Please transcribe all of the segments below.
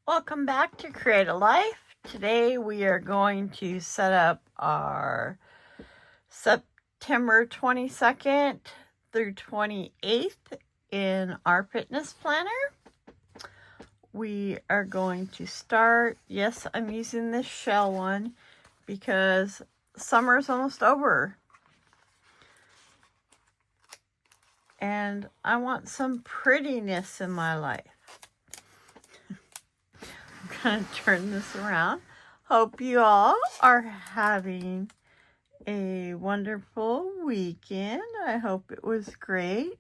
Welcome back to Create a Life. Today we are going to set up our September 22nd through 28th in our fitness planner. We are going to start, yes, I'm using this shell one because summer's almost over. And I want some prettiness in my life. Going to turn this around. Hope you all are having a wonderful weekend. I hope it was great.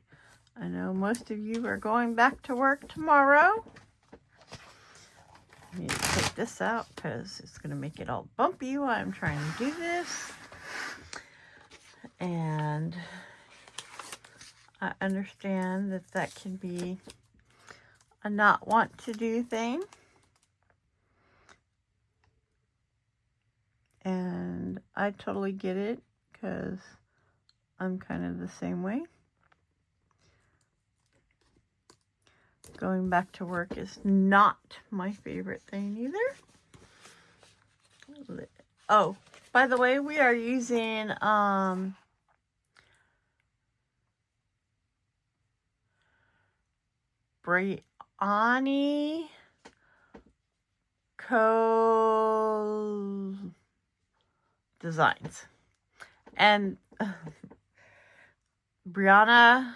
I know most of you are going back to work tomorrow. I need to take this out because it's going to make it all bumpy while I'm trying to do this. And I understand that that can be a not want to do thing. And I totally get it because I'm kind of the same way. Going back to work is not my favorite thing either. Oh, by the way, we are using Briani Co Designs and Brianna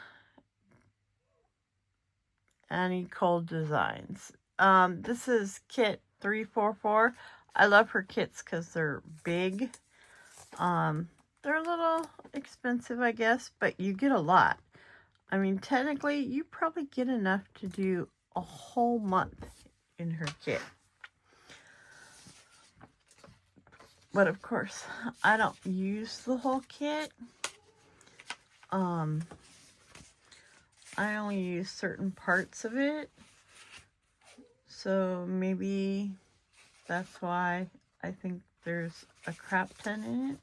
Annie Cole Designs. This is kit 344. I love her kits because they're big. They're a little expensive, I guess, but you get a lot. I mean, technically, you probably get enough to do a whole month in her kit. But of course, I don't use the whole kit. I only use certain parts of it. So maybe that's why I think there's a crap ton in it.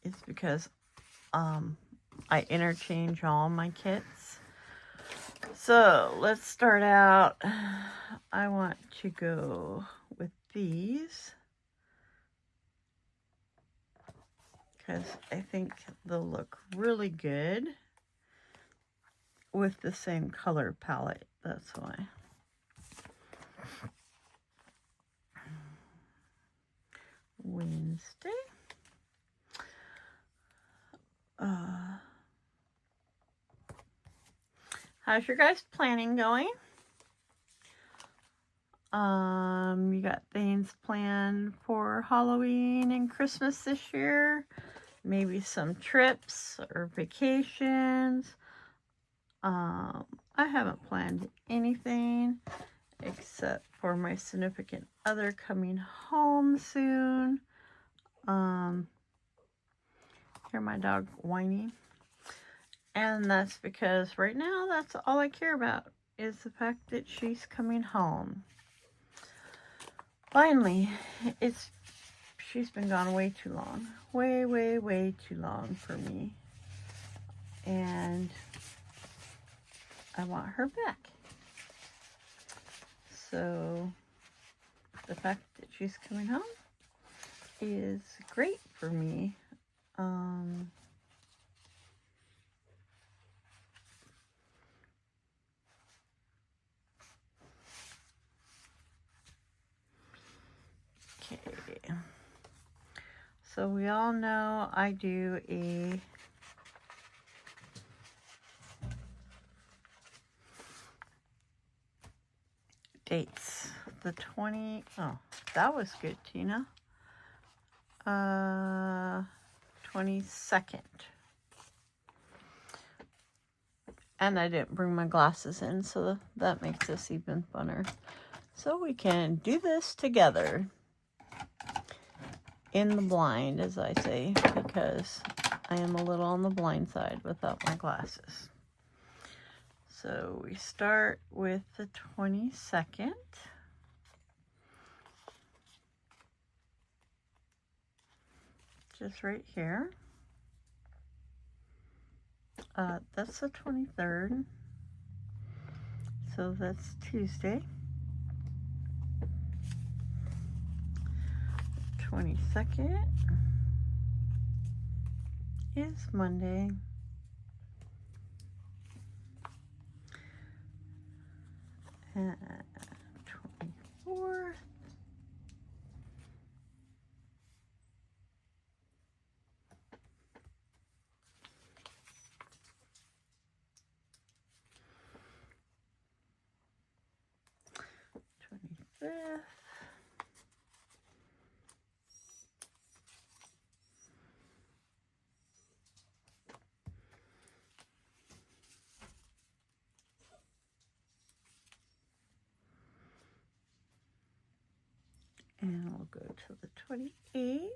It's because I interchange all my kits. So let's start out. I want to go with these because I think they'll look really good with the same color palette. That's why. Wednesday. How's your guys' planning going? You got things planned for Halloween and Christmas this year? Maybe some trips or vacations. I haven't planned anything except for my significant other coming home soon. Hear my dog whining. And that's because right now that's all I care about is the fact that she's coming home. Finally, she's been gone way too long. Way too long for me. And I want her back. So the fact that she's coming home is great for me. Okay. So we all know I do a dates. The 20, oh, that was good, Tina. 22nd. And I didn't bring my glasses in, so that makes this even funner. So we can do this together. In the blind, as I say, because I am a little on the blind side without my glasses. So we start with the 22nd. Just right here. That's the 23rd. So that's Tuesday. 22nd is Monday. And 24th fifth. And we'll go to the 28th.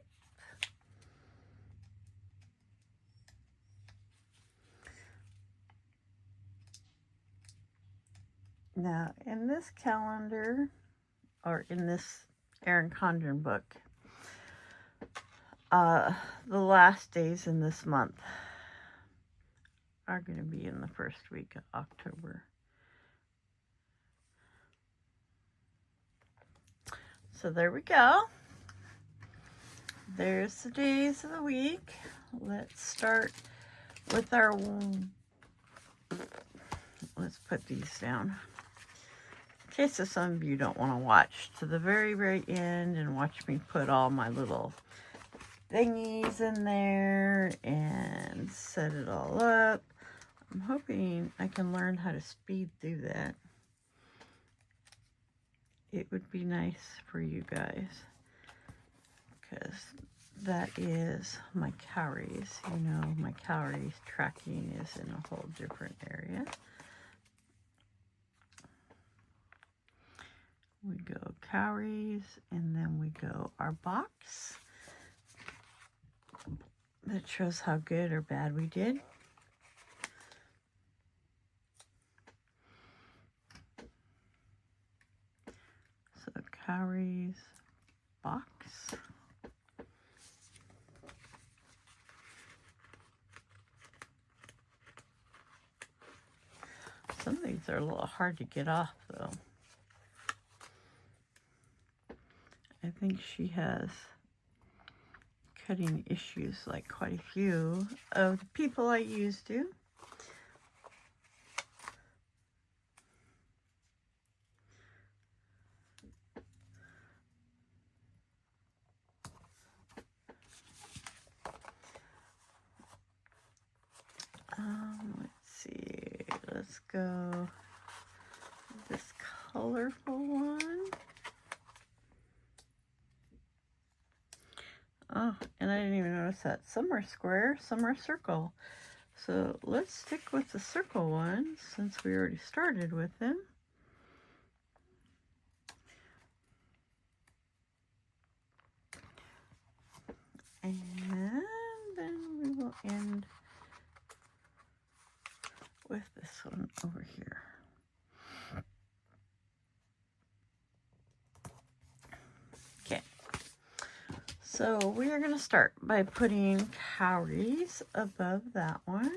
Now, in this calendar, or in this Erin Condren book, the last days in this month are going to be in the first week of October. So there we go. There's the days of the week. Let's start with our, let's put these down. In case of some of you don't want to watch to the very, very end and watch me put all my little thingies in there and set it all up. I'm hoping I can learn how to speed through that. It would be nice for you guys, because that is my calories. You know, my calories tracking is in a whole different area. We go calories, and then we go our box that shows how good or bad we did. So calories, box. Some of these are a little hard to get off, though. I think she has cutting issues like quite a few of the people I used to. Let's see. Let's go this colorful one. Oh, and I didn't even notice that. Some are square, some are circle. So let's stick with the circle one since we already started with them. And then we will end with this one over here. Okay. So we are going to start by putting calories above that one.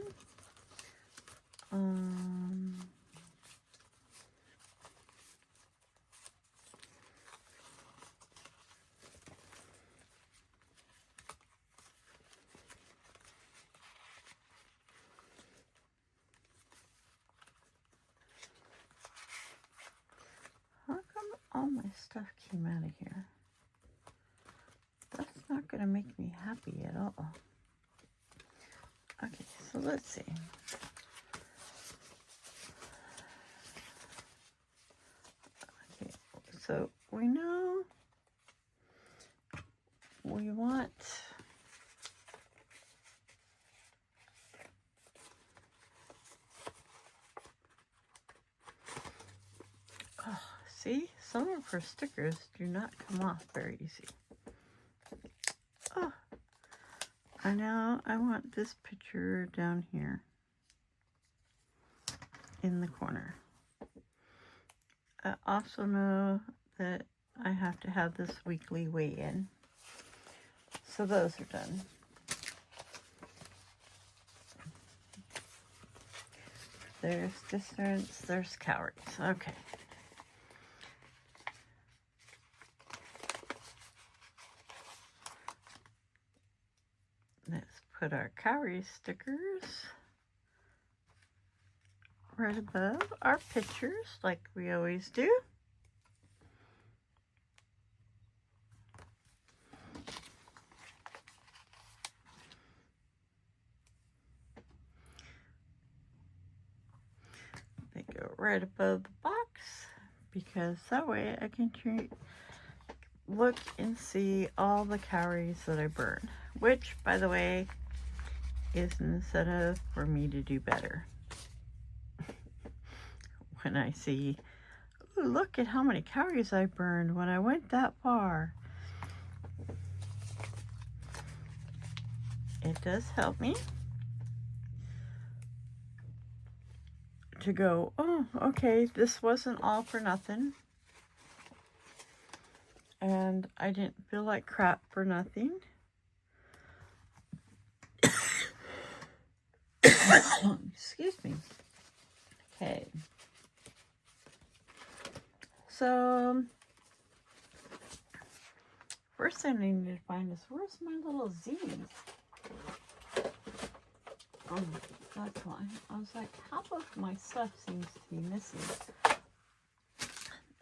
How come all my stuff came out of here? That's not going to make me happy at all. Okay, so let's see. Okay, so we know we want see, some of her stickers do not come off very easy. Oh, I know I want this picture down here in the corner. I also know that I have to have this weekly weigh-in. So those are done. There's distance, there's calories. Okay. Let's put our calorie stickers right above our pictures like we always do. They go right above the box because that way I can look and see all the calories that I burn, which, by the way, is an incentive for me to do better. When I see, ooh, look at how many calories I burned when I went that far. It does help me to go, oh, okay, this wasn't all for nothing. And I didn't feel like crap for nothing. Excuse me. Okay. So, first thing I need to find is, where's my little Z's? Oh, that's why. I was like, half of my stuff seems to be missing.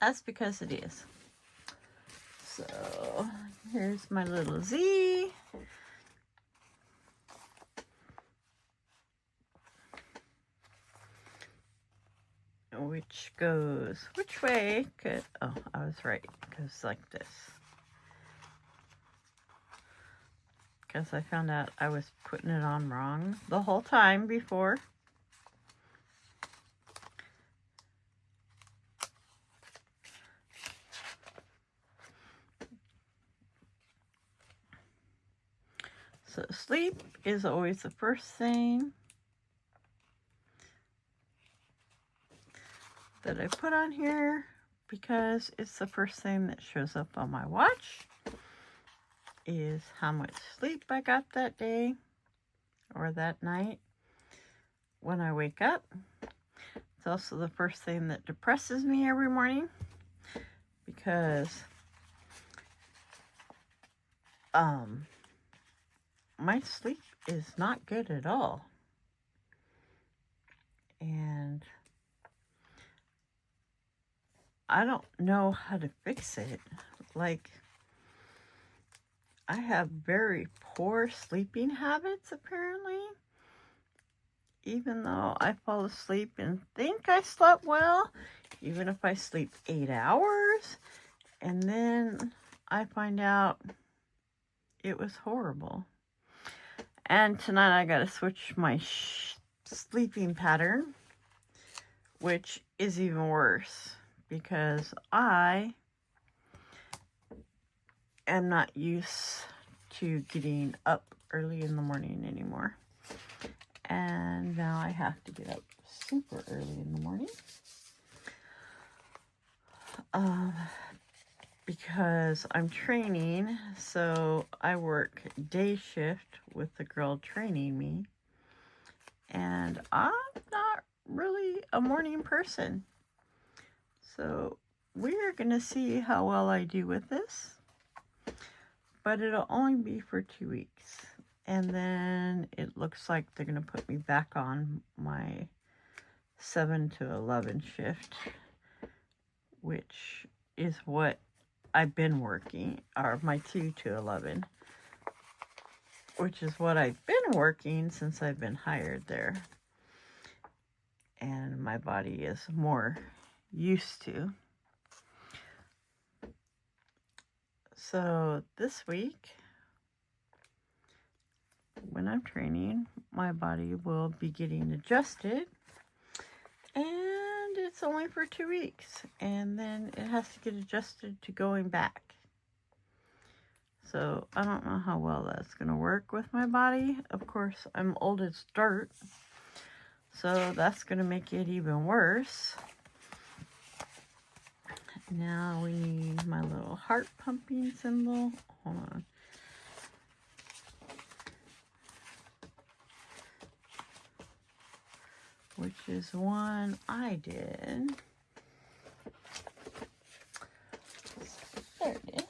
That's because it is. So, here's my little Z. Which goes which way? Could, oh, I was right. It goes like this. Because I found out I was putting it on wrong the whole time before. So sleep is always the first thing that I put on here because it's the first thing that shows up on my watch is how much sleep I got that day or that night when I wake up. It's also the first thing that depresses me every morning because my sleep is not good at all. And I don't know how to fix it. Like, I have very poor sleeping habits, apparently. Even though I fall asleep and think I slept well, even if I sleep 8 hours, and then I find out it was horrible. And tonight I gotta switch my sleeping pattern, which is even worse because I am not used to getting up early in the morning anymore. And now I have to get up super early in the morning. Because I'm training, so I work day shift with the girl training me. And I'm not really a morning person. So we're going to see how well I do with this. But it'll only be for 2 weeks. And then it looks like they're going to put me back on my 7 to 11 shift, which is what I've been working, or my 2 to 11, which is what I've been working since I've been hired there. And my body is more used to. So this week, when I'm training, my body will be getting adjusted. And it's only for 2 weeks. And then it has to get adjusted to going back. So I don't know how well that's going to work with my body. Of course, I'm old as dirt. So that's going to make it even worse. Now we need my little heart pumping symbol. Hold on. which is one I did. There it is.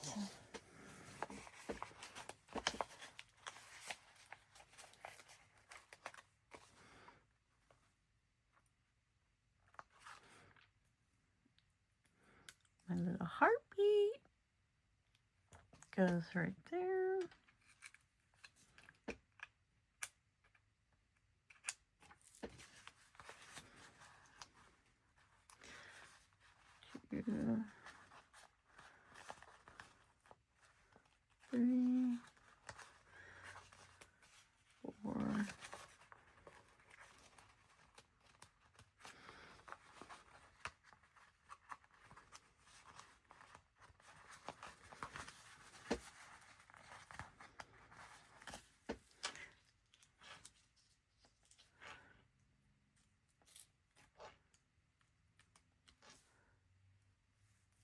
My little heartbeat goes right there. Two, 3, 4.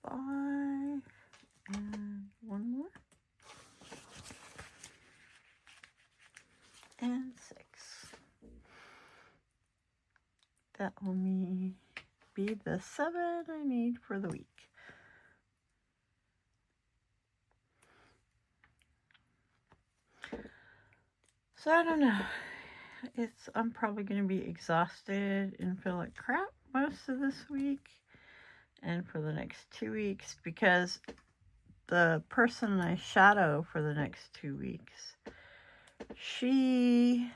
5, and one more, and 6. That will be the 7 I need for the week. So I don't know. I'm probably going to be exhausted and feel like crap most of this week and for the next 2 weeks, because the person I shadow for the next 2 weeks, she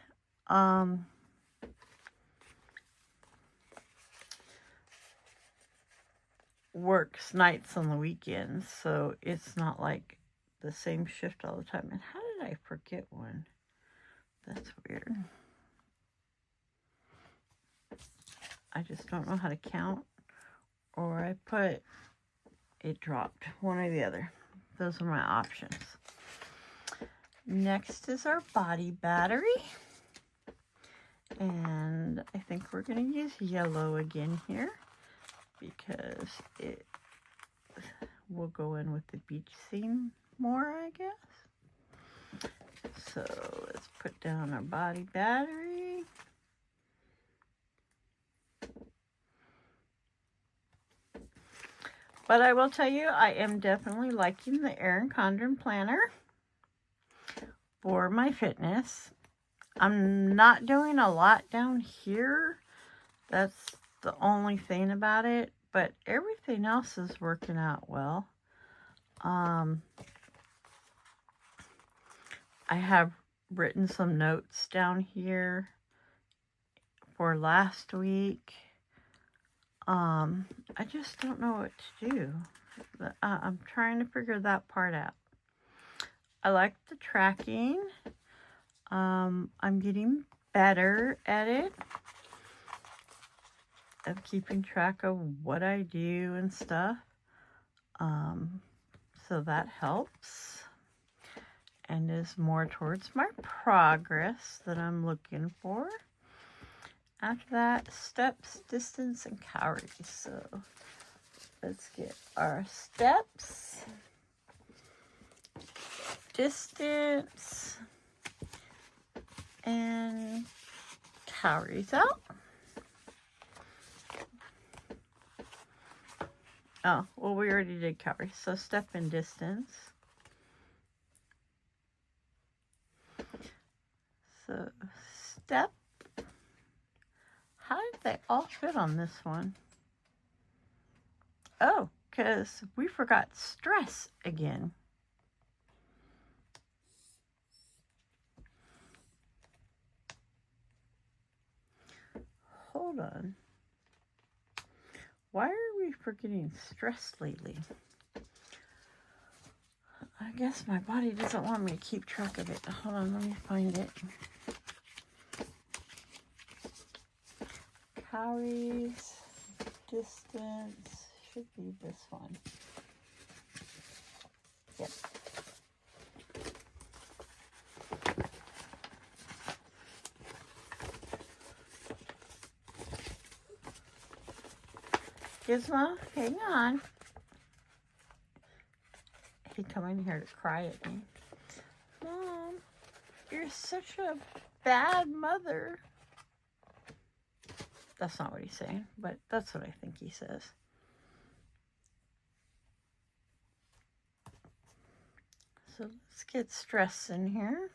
works nights on the weekends, so it's not like the same shift all the time. And how did I forget one? That's weird. I just don't know how to count, or I put it dropped, one or the other. Those are my options. Next is our body battery, and I think we're going to use yellow again here because it will go in with the beach theme more, I guess. So let's put down our body battery. But I will tell you, I am definitely liking the Erin Condren planner for my fitness. I'm not doing a lot down here. That's the only thing about it. But everything else is working out well. I have written some notes down here for last week. I just don't know what to do. I'm trying to figure that part out. I like the tracking. I'm getting better at it, of keeping track of what I do and stuff. So that helps and is more towards my progress that I'm looking for. After that, steps, distance, and calories. So let's get our steps, distance, and calories out. Oh, well, we already did calories. So step and distance. So step. How did they all fit on this one? Oh, because we forgot stress again. Hold on. Why are we forgetting stress lately? I guess my body doesn't want me to keep track of it. Hold on, let me find it. Calories, distance, should be this one. Yep. Gizmo, hang on. He come in here to cry at me. Mom, you're such a bad mother. That's not what he's saying, but that's what I think he says. So let's get stress in here.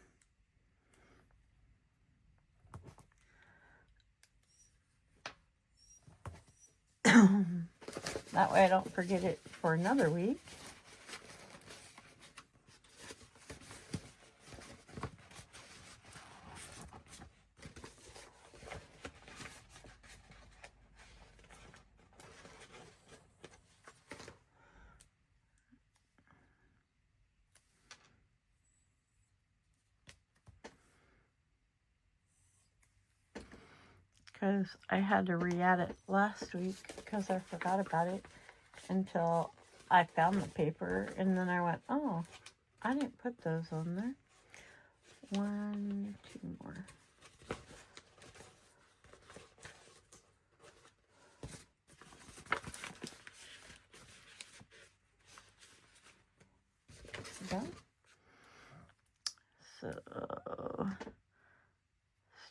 That way I don't forget it for another week. Because I had to re-add it last week because I forgot about it until I found the paper, and then I went, oh, I didn't put those on there. 1, 2 more. Done. So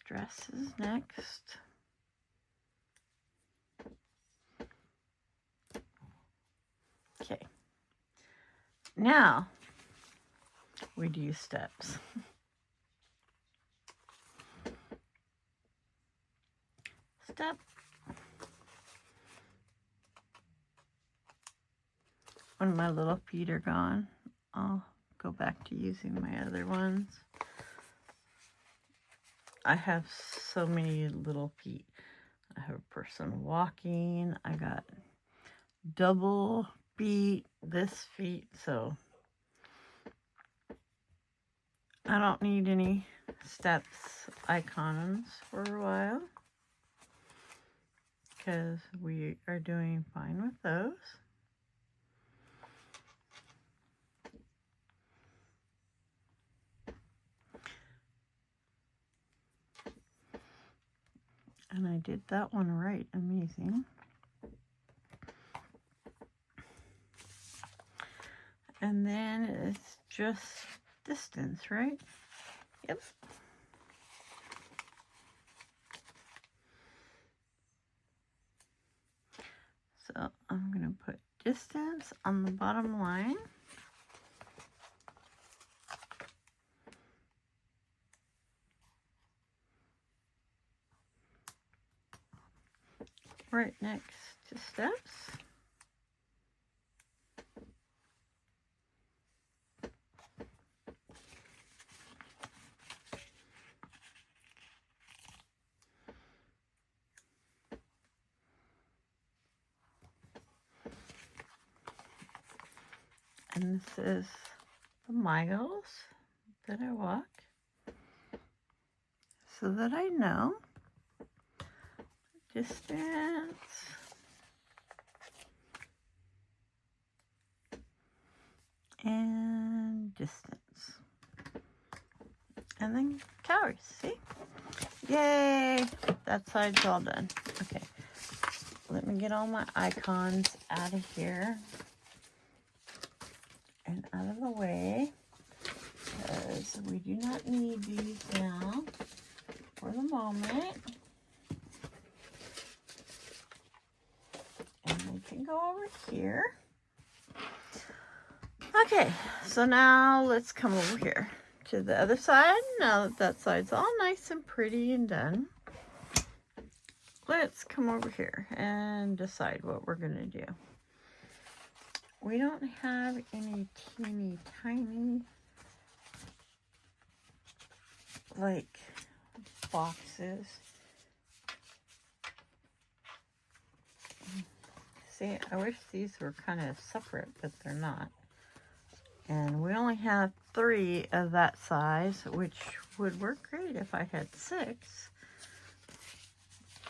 stress is next. Okay. Now we do steps. Step. When my little feet are gone, I'll go back to using my other ones. I have so many little feet. I have a person walking. I got double feet, this feet, so I don't need any steps icons for a while because we are doing fine with those. And I did that one right. Amazing. And then it's just distance, right? Yep. So I'm going to put distance on the bottom line. Right next to steps. And this is the miles that I walk so that I know distance and distance. And then calories, see? Yay! That side's all done. Okay, let me get all my icons out of here and out of the way because we do not need these now for the moment. And we can go over here. Okay, so now let's come over here to the other side. Now that that side's all nice and pretty and done, let's come over here and decide what we're gonna do. We don't have any teeny tiny like boxes. See, I wish these were kind of separate, but they're not. And we only have 3 of that size, which would work great if I had 6.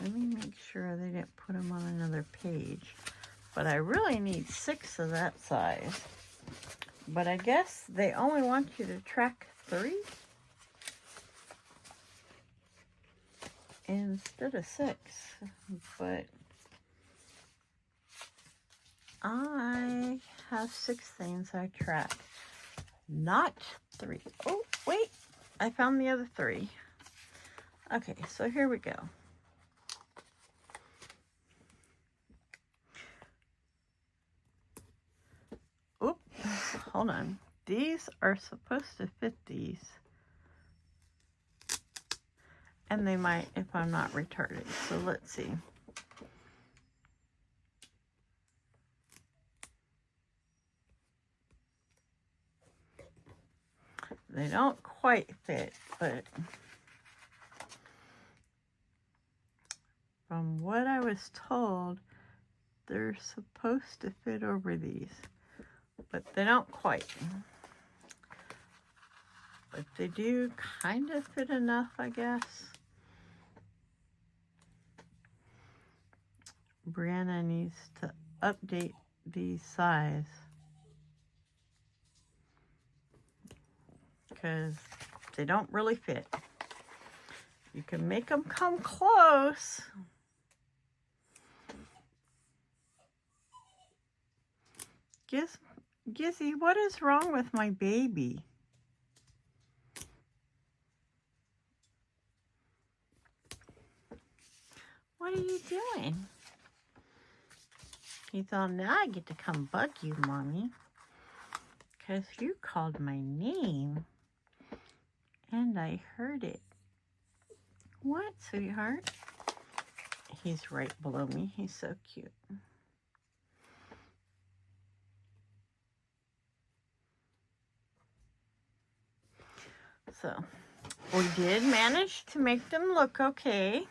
Let me make sure they didn't put them on another page. But I really need 6 of that size. But I guess they only want you to track 3 instead of 6. But I have 6 things I track, not 3. Oh, wait, I found the other 3. Okay, so here we go. hold on. These are supposed to fit these. And they might if I'm not retarded. So let's see. They don't quite fit, but from what I was told, they're supposed to fit over these, but they don't quite. But they do kind of fit enough, I guess. Brianna needs to update these size because they don't really fit. You can make them come close. Gizzy, what is wrong with my baby? What are you doing? He thought, now I get to come bug you, Mommy. Because you called my name. And I heard it. What, sweetheart? He's right below me. He's so cute. So, we did manage to make them look okay.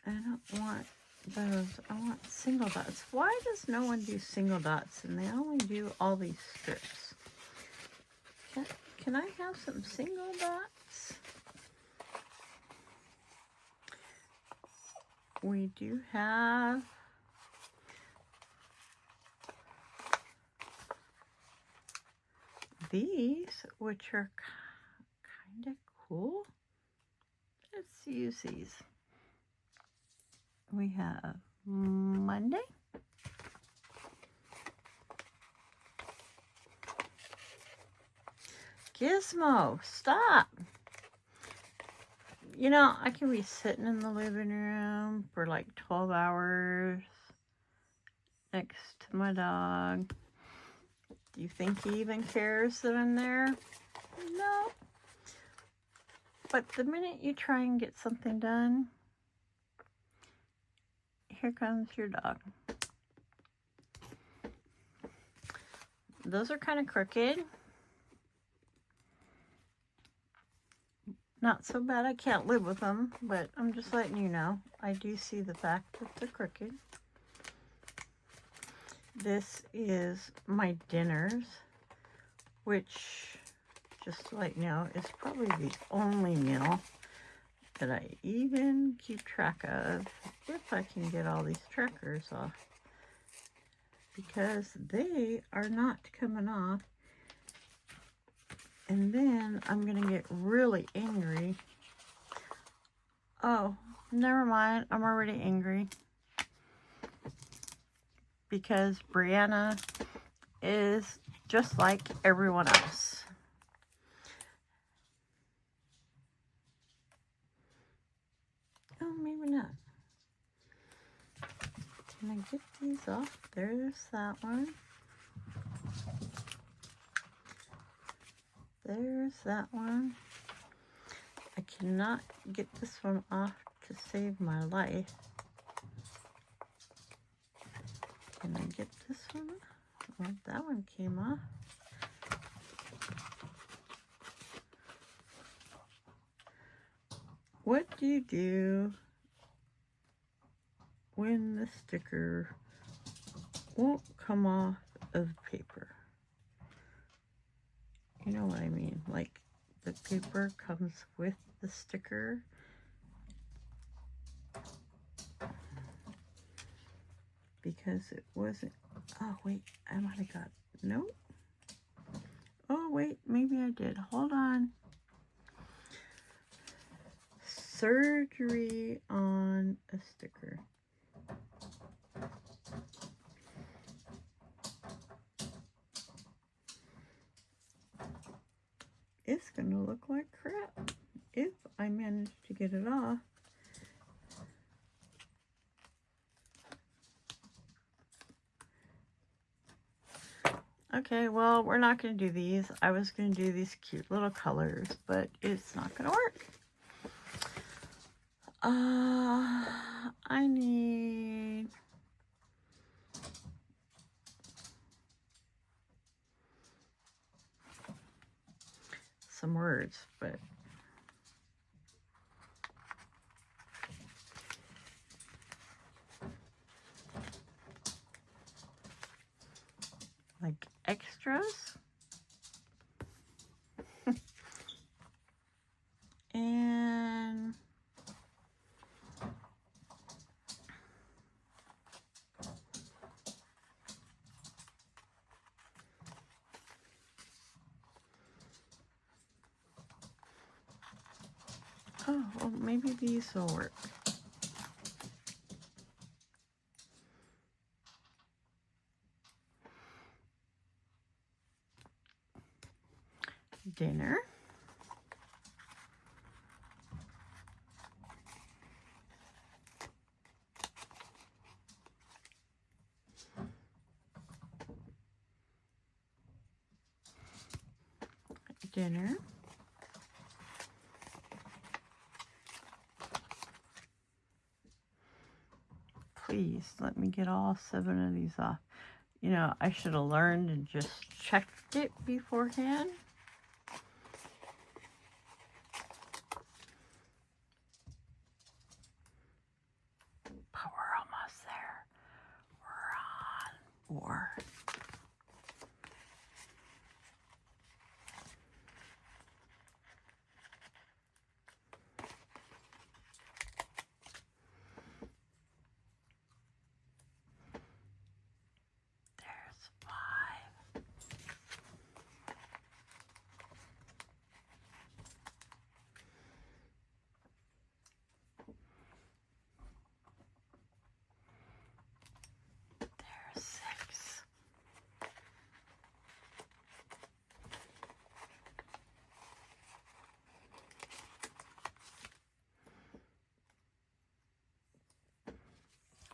I don't want those. I want single dots. Why does no one do single dots and they only do all these strips? Can I have some single dots? We do have these, which are kind of cool. Let's use these. We have Monday. Gizmo, stop. You know, I can be sitting in the living room for like 12 hours next to my dog. Do you think he even cares that I'm there? No. But the minute you try and get something done, here comes your dog. Those are kind of crooked. Not so bad I can't live with them, but I'm just letting you know. I do see the fact that they're crooked. This is my dinners, which, just to let you know, is probably the only meal that I even keep track of, if I can get all these trackers off, because they are not coming off. And then I'm gonna get really angry. Oh, never mind, I'm already angry because Brianna is just like everyone else. Oh, maybe not. Can I get these off? There's that one. There's that one. I cannot get this one off to save my life. Can I get this one? Well, that one came off. What do you do when the sticker won't come off of the paper? You know what I mean? Like the paper comes with the sticker. Because it wasn't, oh wait, I might have got, nope. Oh wait, maybe I did, hold on. Surgery on a sticker. it's going to look like crap if I manage to get it off. Okay, well, we're not going to do these. I was going to do these cute little colors, but it's not going to work. I need some words, but like extras. And oh, well, maybe these will work. Dinner. Dinner. Please let me get all 7 of these off. You know, I should have learned and just checked it beforehand. But we're almost there. We're on 4. There's 5. There's 6.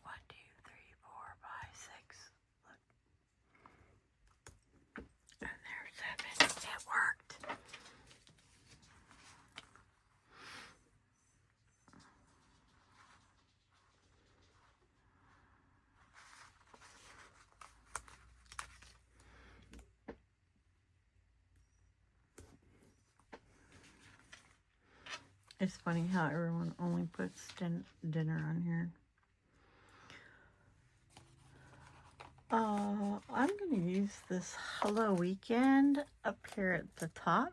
One, 2, 3, 4, 5, 6. Look. And there's 7. It worked. It's funny how everyone only puts dinner on here. I'm going to use this Hello Weekend up here at the top.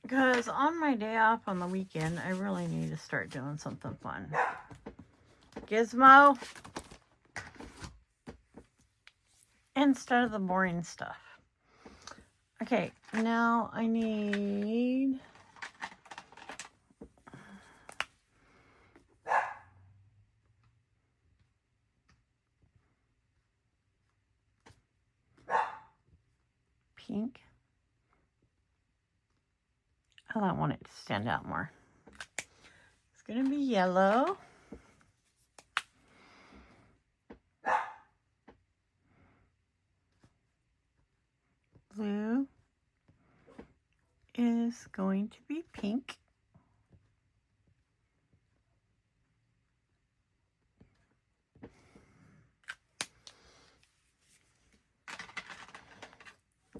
Because on my day off on the weekend, I really need to start doing something fun. Gizmo. Instead of the boring stuff. Okay, now I need pink. I don't want it to stand out more. It's going to be yellow. Blue is going to be pink.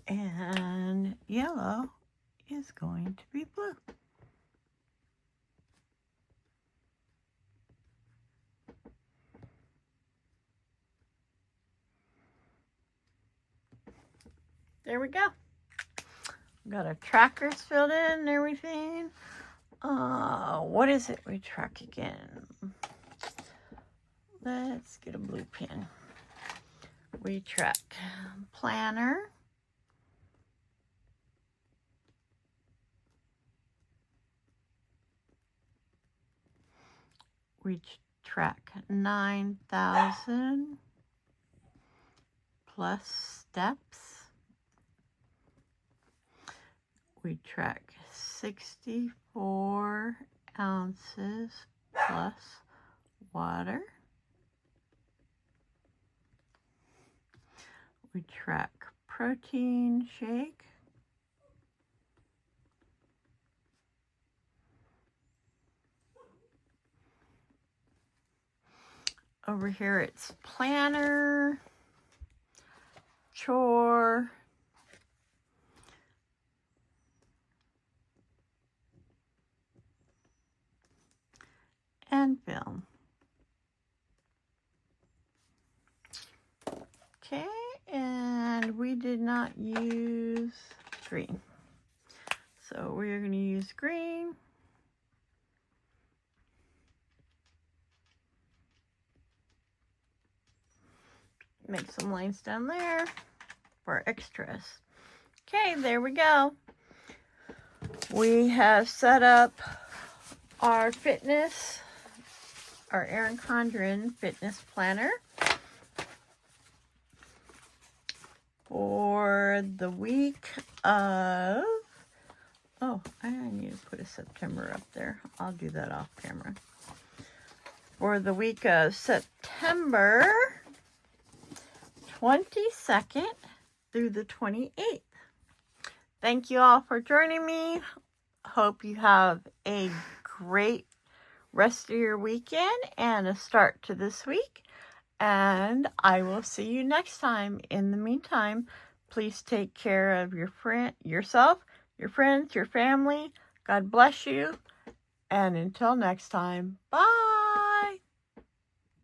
And yellow is going to be blue. There we go. Got our trackers filled in and everything. What is it we track again? Let's get a blue pen. We track planner. We track 9,000 plus steps. We track 64 ounces plus water. We track protein shake. Over here it's planner, chore, and film. Okay, and we did not use green. So we're going to use green. Make some lines down there for extras. Okay, there we go. We have set up our fitness, our Erin Condren fitness planner for the week of, oh, I need to put a September up there. I'll do that off camera. For the week of September 22nd through the 28th. Thank you all for joining me. Hope you have a great rest of your weekend and a start to this week. And I will see you next time. In the meantime, please take care of yourself, your friends, your family. God bless you. And until next time, bye.